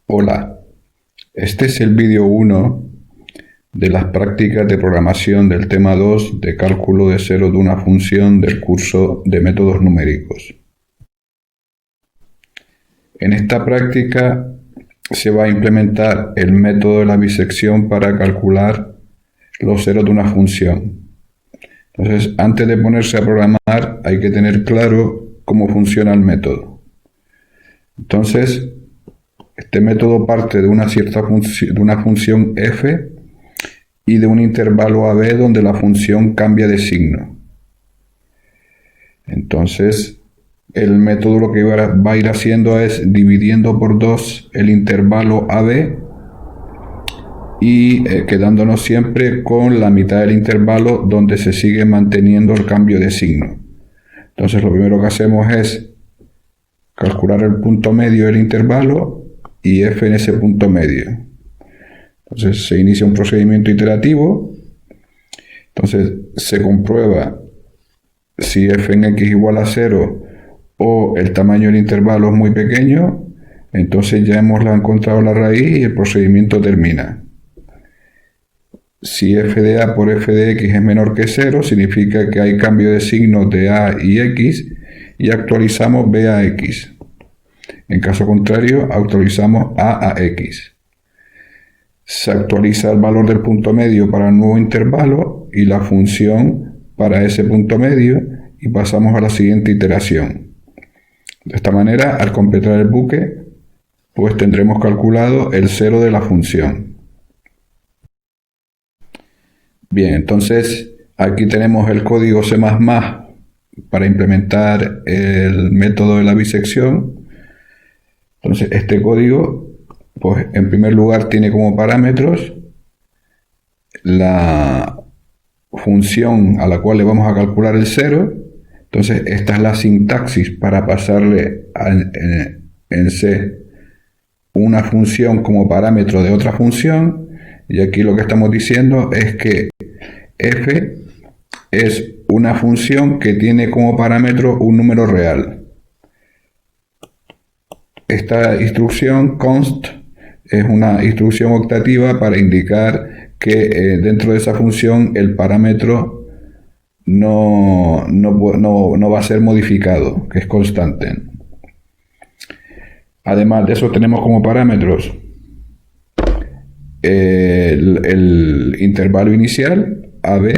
Hola, este es el vídeo 1 de las prácticas de programación del tema 2 de cálculo de cero de una función del curso de métodos numéricos. En esta práctica se va a implementar el método de la bisección para calcular los ceros de una función. Entonces, antes de ponerse a programar, hay que tener claro cómo funciona el método. Entonces, este método parte de una función f y de un intervalo AB donde la función cambia de signo. Entonces, el método lo que va a ir haciendo es dividiendo por 2 el intervalo AB y quedándonos siempre con la mitad del intervalo donde se sigue manteniendo el cambio de signo. Entonces, lo primero que hacemos es calcular el punto medio del intervalo y f en ese punto medio. Entonces se inicia un procedimiento iterativo. Entonces se comprueba si f en x igual a 0 o el tamaño del intervalo es muy pequeño. Entonces ya hemos encontrado la raíz y el procedimiento termina. Si f de a por f de x es menor que 0, significa que hay cambio de signos de a y x y actualizamos b a x. En caso contrario, actualizamos a x. Se actualiza el valor del punto medio para el nuevo intervalo y la función para ese punto medio y pasamos a la siguiente iteración. De esta manera, al completar el bucle, pues tendremos calculado el cero de la función. Bien, entonces aquí tenemos el código C++ para implementar el método de la bisección. Entonces este código, pues en primer lugar tiene como parámetros la función a la cual le vamos a calcular el cero. Entonces esta es la sintaxis para pasarle en C una función como parámetro de otra función, y aquí lo que estamos diciendo es que f es una función que tiene como parámetro un número real. Esta instrucción const es una instrucción octativa para indicar que dentro de esa función el parámetro no va a ser modificado, que es constante. Además de eso tenemos como parámetros el intervalo inicial, AB.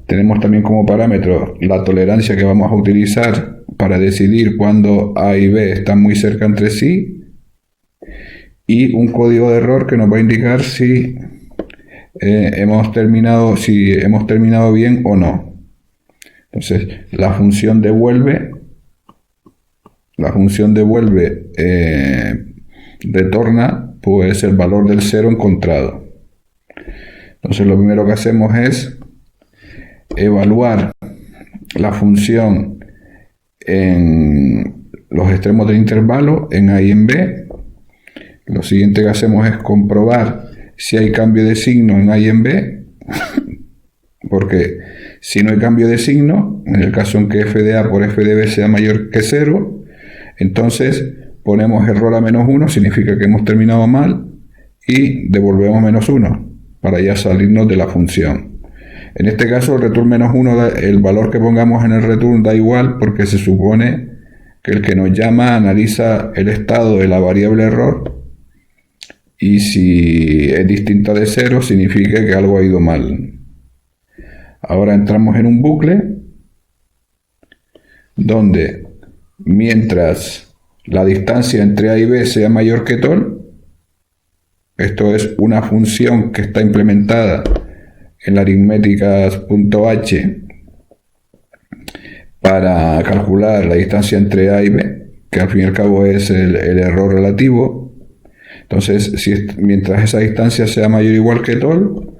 Tenemos también como parámetro la tolerancia que vamos a utilizar para decidir cuándo A y B están muy cerca entre sí, y un código de error que nos va a indicar si hemos terminado bien o no. Entonces la función devuelve retorna pues el valor del cero encontrado. Entonces lo primero que hacemos es evaluar la función en los extremos del intervalo, en A y en B. Lo siguiente que hacemos es comprobar si hay cambio de signo en A y en B, porque si no hay cambio de signo, en el caso en que f de a por f de b sea mayor que 0, entonces ponemos error a -1, significa que hemos terminado mal, y devolvemos -1 para ya salirnos de la función. En este caso el return -1, el valor que pongamos en el return da igual, porque se supone que el que nos llama analiza el estado de la variable error, y si es distinta de 0 significa que algo ha ido mal. Ahora entramos en un bucle donde mientras la distancia entre A y B sea mayor que tol, esto es una función que está implementada en la aritméticas.h para calcular la distancia entre A y B, que al fin y al cabo es el error relativo. Entonces, mientras esa distancia sea mayor o igual que tol,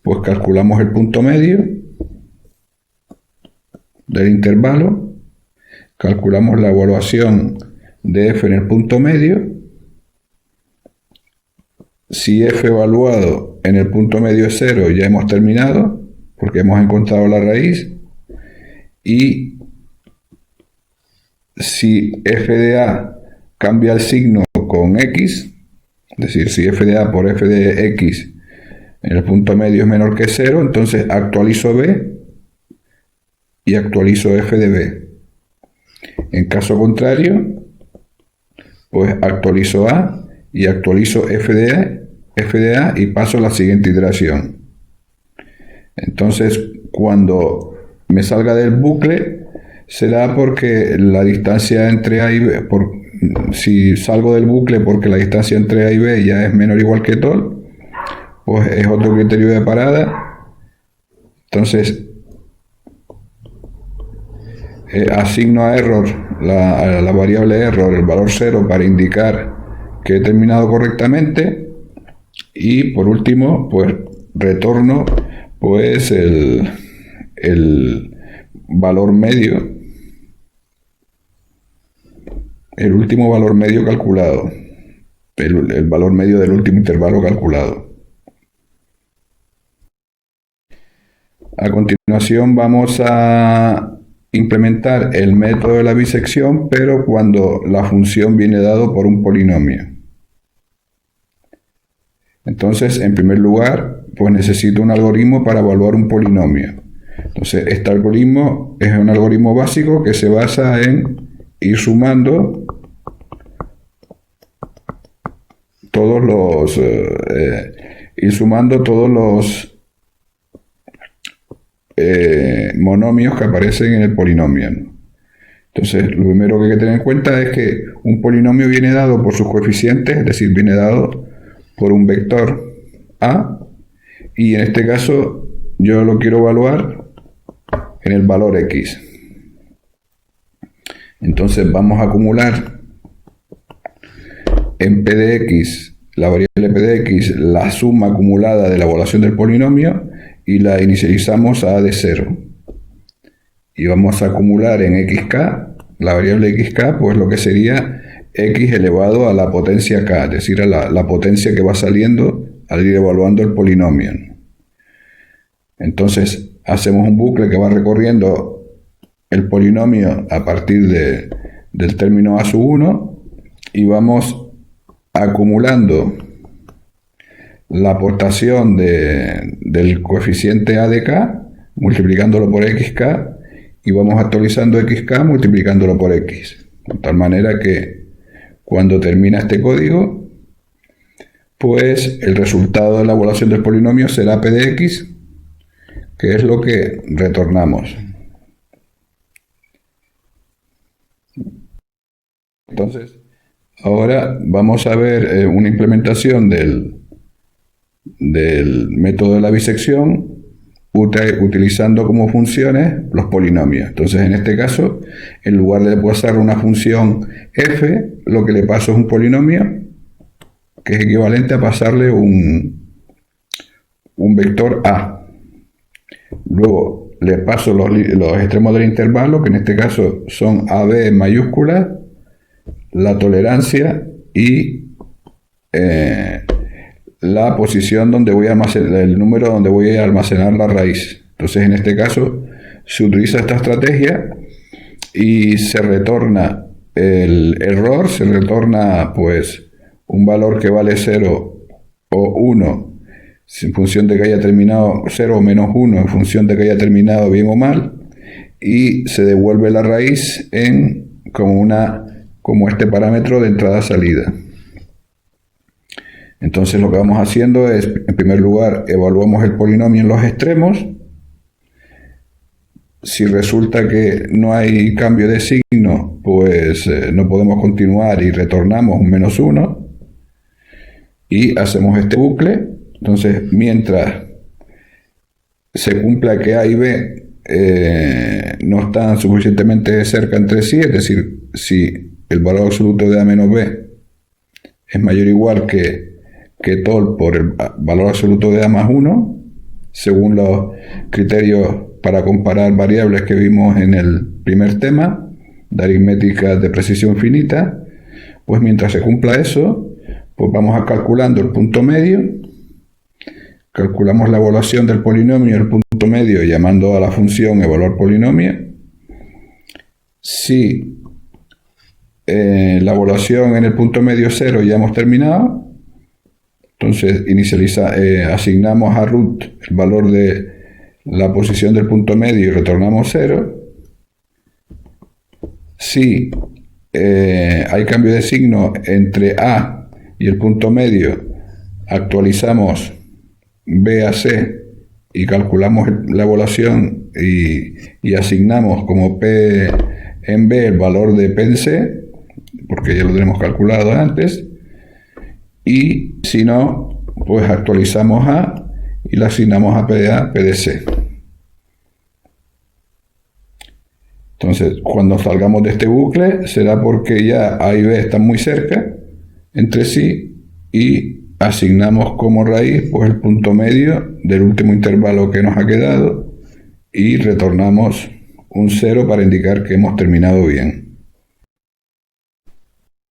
pues calculamos el punto medio del intervalo, calculamos la evaluación de f en el punto medio. Si f evaluado en el punto medio es 0, ya hemos terminado, porque hemos encontrado la raíz. Y si f de a cambia el signo con X, es decir, si f de A por f de X en el punto medio es menor que 0, entonces actualizo B y actualizo f de B. En caso contrario, pues actualizo A y actualizo f de A y paso a la siguiente iteración. Entonces, cuando me salga del bucle, será porque la distancia entre A y B, si salgo del bucle porque la distancia entre A y B ya es menor o igual que tol, pues es otro criterio de parada. Entonces, asigno a error, a la variable error, el valor 0 para indicar que he terminado correctamente. Y por último, pues retorno pues el valor medio, el último valor medio calculado, el valor medio del último intervalo calculado. A continuación vamos a implementar el método de la bisección, pero cuando la función viene dado por un polinomio. Entonces, en primer lugar, pues necesito un algoritmo para evaluar un polinomio. Entonces, este algoritmo es un algoritmo básico que se basa en ir sumando todos los monomios que aparecen en el polinomio. Entonces, lo primero que hay que tener en cuenta es que un polinomio viene dado por sus coeficientes, es decir, viene dado por un vector A, y en este caso yo lo quiero evaluar en el valor X. Entonces vamos a acumular en P de X, la variable P de X, la suma acumulada de la evaluación del polinomio y la inicializamos a de 0. Y vamos a acumular en xk, la variable xk, pues lo que sería x elevado a la potencia k, es decir, a la potencia que va saliendo al ir evaluando el polinomio. Entonces hacemos un bucle que va recorriendo el polinomio a partir del término a sub 1 y vamos acumulando la aportación del coeficiente a de k, multiplicándolo por xk, y vamos actualizando xk multiplicándolo por x. De tal manera que cuando termina este código, pues el resultado de la evaluación del polinomio será p de x, que es lo que retornamos. Entonces, ahora vamos a ver una implementación del método de la bisección utilizando como funciones los polinomios. Entonces, en este caso, en lugar de pasar una función f, lo que le paso es un polinomio que es equivalente a pasarle un vector a. Luego le paso los extremos del intervalo, que en este caso son AB en mayúsculas, la tolerancia y la posición donde voy a almacenar, el número donde voy a almacenar la raíz. Entonces, en este caso, se utiliza esta estrategia y se retorna el error, se retorna pues un valor que vale 0 o 1 en función de que haya terminado 0 o menos 1 en función de que haya terminado bien o mal, y se devuelve la raíz como este parámetro de entrada-salida. Entonces lo que vamos haciendo es, en primer lugar, evaluamos el polinomio en los extremos. Si resulta que no hay cambio de signo, pues no podemos continuar y retornamos un menos 1 y hacemos este bucle. Entonces, mientras se cumpla que A y B no están suficientemente cerca entre sí, es decir, si el valor absoluto de A menos B es mayor o igual que tol por el valor absoluto de A más 1, según los criterios para comparar variables que vimos en el primer tema, de aritmética de precisión finita, pues mientras se cumpla eso, pues vamos a calculando el punto medio, calculamos la evaluación del polinomio, el punto medio, llamando a la función evaluar polinomio. Si la evaluación en el punto medio 0 ya hemos terminado. Entonces asignamos a root el valor de la posición del punto medio y retornamos 0. Si hay cambio de signo entre A y el punto medio, actualizamos B a C y calculamos la evaluación y asignamos como P en B el valor de P en C, porque ya lo tenemos calculado antes. Y si no, pues actualizamos A y le asignamos a P de A, P de C. Entonces, cuando salgamos de este bucle, será porque ya A y B están muy cerca entre sí y asignamos como raíz pues el punto medio del último intervalo que nos ha quedado y retornamos un 0 para indicar que hemos terminado bien.